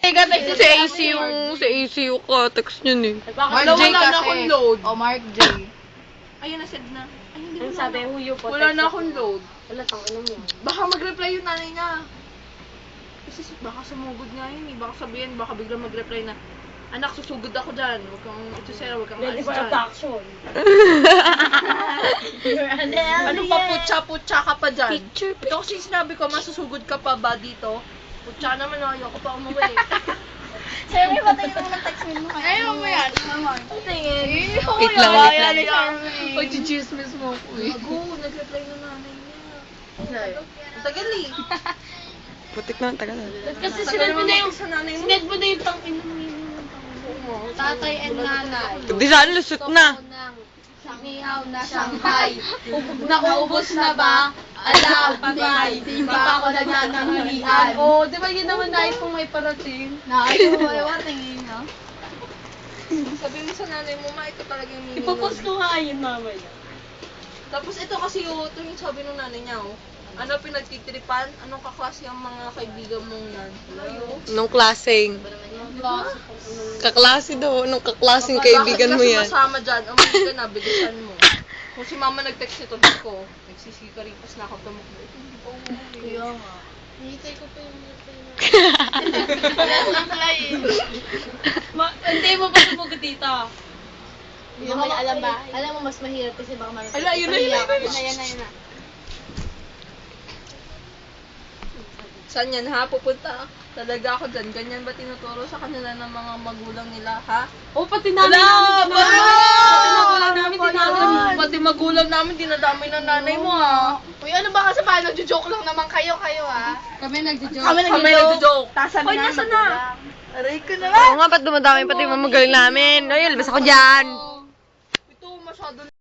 Sa AC yung ka-text niyan eh. Mark J Wala na kasi. akong load. O, Mark J. Ayun na, send na. Ay, hindi Ang mo sabi, na. huyo po. Wala na akong load. Wala, tangan mo. Baka mag-reply yung nanay niya. Kasi baka sumugod nga yun eh. Baka sabihin, baka biglang mag-reply na, anak, susugod ako dyan. Huwag kang, ito sa'yo, huwag kang Ready alis for dyan. abduction. Ano pa, putya-putya ka pa dyan? Ito kasi sinabi ko, masusugod ka pa ba dito? Putya naman, ayoko pa umuwi. Siyempre, patay mo ng text mo. Ayaw mo yan. Tingin. Wait lang, wait lang. Pag chismis mo ako eh. Ako, nag-reply ng nanay niya. Tagal eh. Putik na, tagal na. Kasi Tagal sinad mo na yung, sa nanay mo. sinad mo na yung tangin mo. Tatay and nanay. Di saan, lusot na. Sangihaw na Shanghai. Naubos na ba? Alam, patay. Di pa ako nagtatanghalian. Oo, di ba yun naman na pong may parating? Naayo mo yung tingin no? Sabi mo sa nanay mo, ma, ito talaga yung meaning. Ipapost ko nga yun mamaya. Tapos ito kasi yung sabi ng nanay niya, oh. Ano pinagtitripan? Anong kaklase ang mga kaibigan mong yan? Ayo. Nung klaseng. Kaklase daw, nung kaklaseng kaibigan mo yan. Bakit kasi masama dyan? Ang ka na, bilisan mo. Kung si mama nag-text nito, ko, nagsisikaripas na ako tumakbo. Hindi pa umuwi. Kaya nga. Hintay ko pa yung reply na. Hindi mo pa sumugod dito. Hindi mo alam ba? Alam mo, mas mahirap kasi baka marami. Ala, yun na, yun na, yun na. Ayan na. Saan yan ha? Pupunta talaga ako dyan. Ganyan ba tinuturo sa kanila ng mga magulang nila, ha? O, pati namin namin dinadamay. Pati magulang namin dinadamay ng nanay mo, ha? Uy, ano ba kasi paano? Nagjo-joke lang naman kayo ha? Kami nagjo-joke. Kami Kami nagjo-joke. Tasabi Hoy, na. nasa na? Aray ko na. Oo nga, ba't dumadami pati mga magaling namin? Ay, labas ako dyan. Ito, masyado